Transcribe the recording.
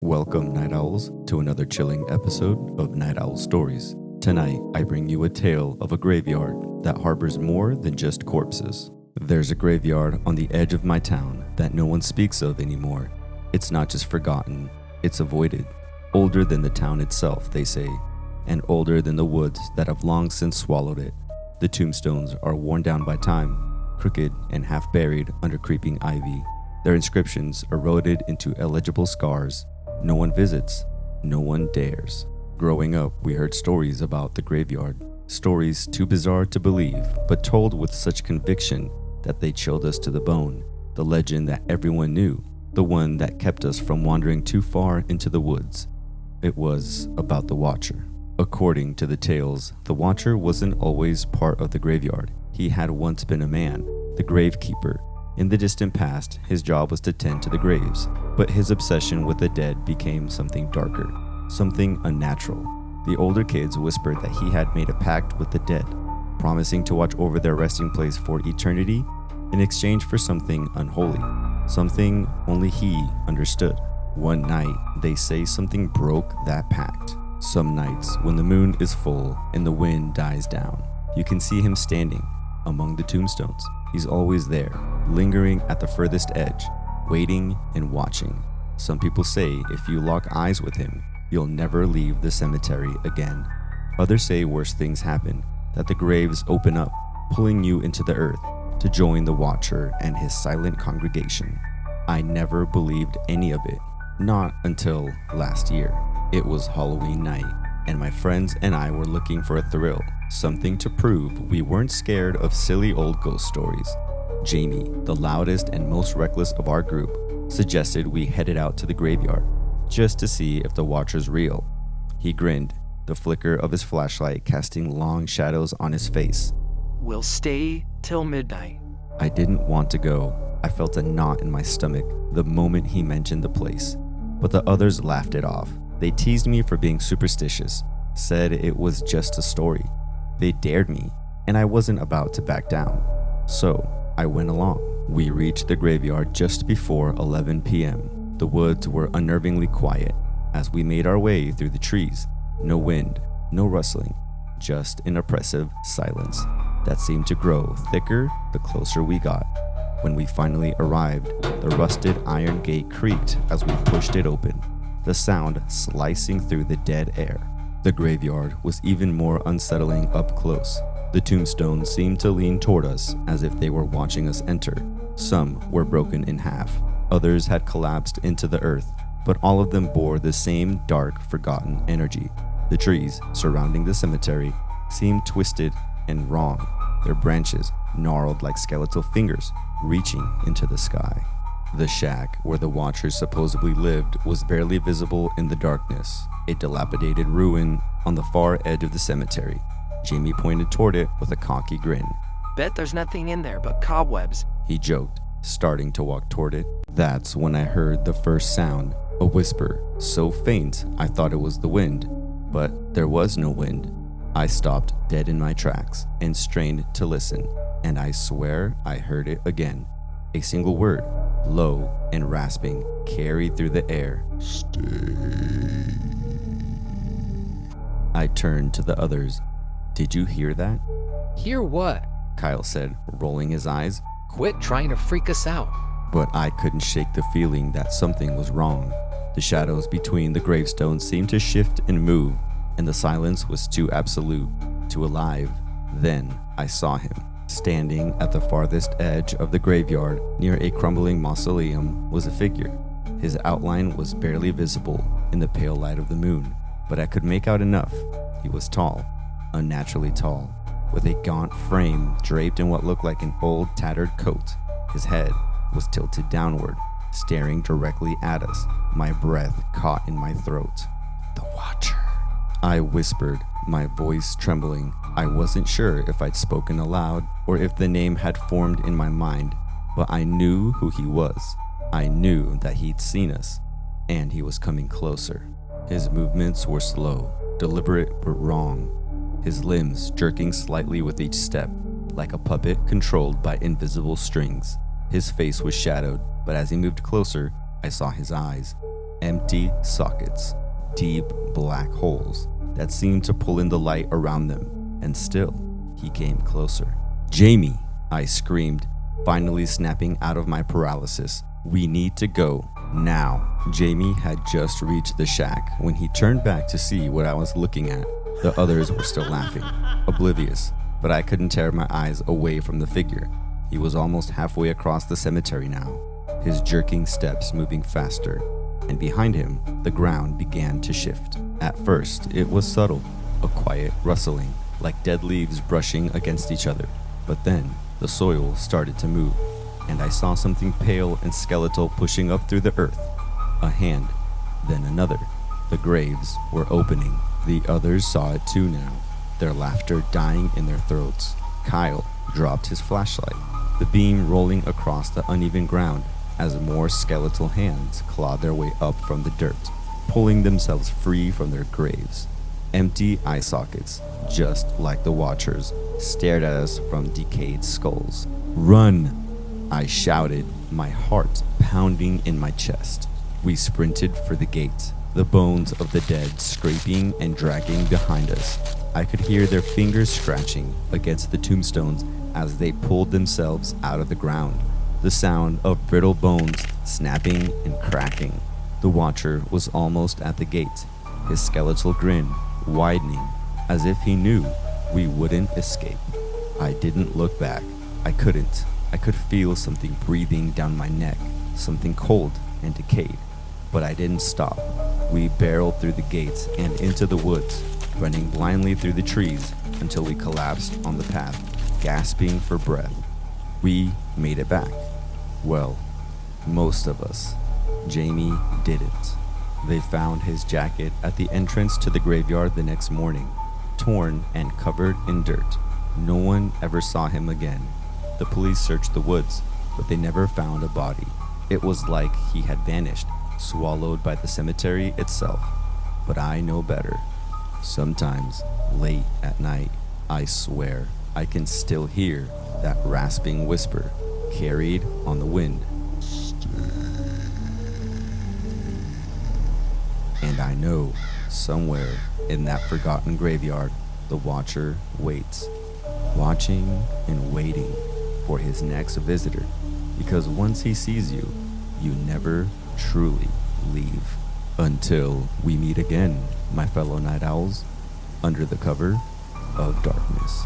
Welcome, Night Owls, to another chilling episode of Night Owl Stories. Tonight, I bring you a tale of a graveyard that harbors more than just corpses. There's a graveyard on the edge of my town that no one speaks of anymore. It's not just forgotten, it's avoided. Older than the town itself, they say, and older than the woods that have long since swallowed it. The tombstones are worn down by time, crooked and half buried under creeping ivy. Their inscriptions eroded into illegible scars. No one visits, no one dares. Growing up, we heard stories about the graveyard. Stories too bizarre to believe, but told with such conviction that they chilled us to the bone. The legend that everyone knew, the one that kept us from wandering too far into the woods. It was about the Watcher. According to the tales, the Watcher wasn't always part of the graveyard. He had once been a man, the gravekeeper. In the distant past, his job was to tend to the graves, but his obsession with the dead became something darker, something unnatural. The older kids whispered that he had made a pact with the dead, promising to watch over their resting place for eternity in exchange for something unholy, something only he understood. One night, they say something broke that pact. Some nights, when the moon is full and the wind dies down, you can see him standing among the tombstones. He's always there, lingering at the furthest edge, waiting and watching. Some people say if you lock eyes with him, you'll never leave the cemetery again. Others say worse things happen, that the graves open up, pulling you into the earth to join the Watcher and his silent congregation. I never believed any of it, not until last year. It was Halloween night, and my friends and I were looking for a thrill, something to prove we weren't scared of silly old ghost stories. Jamie, the loudest and most reckless of our group, suggested we headed out to the graveyard, just to see if the Watcher's real. He grinned, the flicker of his flashlight casting long shadows on his face. We'll stay till midnight. I didn't want to go. I felt a knot in my stomach the moment he mentioned the place, but the others laughed it off. They teased me for being superstitious, said it was just a story. They dared me, and I wasn't about to back down. So I went along. We reached the graveyard just before 11 p.m. The woods were unnervingly quiet as we made our way through the trees. No wind, no rustling, just an oppressive silence that seemed to grow thicker the closer we got. When we finally arrived, the rusted iron gate creaked as we pushed it open, the sound slicing through the dead air. The graveyard was even more unsettling up close. The tombstones seemed to lean toward us as if they were watching us enter. Some were broken in half, others had collapsed into the earth, but all of them bore the same dark, forgotten energy. The trees surrounding the cemetery seemed twisted and wrong, their branches gnarled like skeletal fingers reaching into the sky. The shack where the Watchers supposedly lived was barely visible in the darkness, a dilapidated ruin on the far edge of the cemetery. Jamie pointed toward it with a cocky grin. Bet there's nothing in there but cobwebs, he joked, starting to walk toward it. That's when I heard the first sound, a whisper, so faint I thought it was the wind, but there was no wind. I stopped dead in my tracks and strained to listen, and I swear I heard it again. A single word, low and rasping, carried through the air. Stay. I turned to the others. Did you hear that? Hear what? Kyle said, rolling his eyes. Quit trying to freak us out. But I couldn't shake the feeling that something was wrong. The shadows between the gravestones seemed to shift and move, and the silence was too absolute, too alive. Then I saw him. Standing at the farthest edge of the graveyard near a crumbling mausoleum was a figure. His outline was barely visible in the pale light of the moon, but I could make out enough. He was tall, unnaturally tall, with a gaunt frame draped in what looked like an old tattered coat. His head was tilted downward, staring directly at us, my breath caught in my throat. The Watcher, I whispered, my voice trembling. I wasn't sure if I'd spoken aloud or if the name had formed in my mind, but I knew who he was. I knew that he'd seen us, and he was coming closer. His movements were slow, deliberate but wrong, his limbs jerking slightly with each step, like a puppet controlled by invisible strings. His face was shadowed, but as he moved closer, I saw his eyes. empty sockets, deep black holes that seemed to pull in the light around them, and still he came closer. "Jamie," I screamed, finally snapping out of my paralysis. "We need to go now." Jamie had just reached the shack when he turned back to see what I was looking at. The others were still laughing, oblivious, but I couldn't tear my eyes away from the figure. He was almost halfway across the cemetery now, his jerking steps moving faster, and behind him, the ground began to shift. At first, it was subtle, a quiet rustling, like dead leaves brushing against each other. But then, the soil started to move, and I saw something pale and skeletal pushing up through the earth. A hand, then another. The graves were opening. The others saw it too now, their laughter dying in their throats. Kyle dropped his flashlight, the beam rolling across the uneven ground as more skeletal hands clawed their way up from the dirt, pulling themselves free from their graves. Empty eye sockets, just like the Watchers, stared at us from decayed skulls. "Run!" I shouted, my heart pounding in my chest. We sprinted for the gate, the bones of the dead scraping and dragging behind us. I could hear their fingers scratching against the tombstones as they pulled themselves out of the ground, the sound of brittle bones snapping and cracking. The Watcher was almost at the gate, his skeletal grin widening as if he knew we wouldn't escape. I didn't look back. I couldn't. I could feel something breathing down my neck, something cold and decayed. But I didn't stop. We barreled through the gates and into the woods, running blindly through the trees until we collapsed on the path, gasping for breath. We made it back. Well, most of us. Jamie didn't. They found his jacket at the entrance to the graveyard the next morning, torn and covered in dirt. No one ever saw him again. The police searched the woods, but they never found a body. It was like he had vanished, swallowed by the cemetery itself. But I know better. Sometimes, late at night, I swear I can still hear that rasping whisper carried on the wind. And I know, somewhere in that forgotten graveyard, the Watcher waits, watching and waiting for his next visitor, because once he sees you, you never truly leave. Until we meet again, my fellow night owls, under the cover of darkness.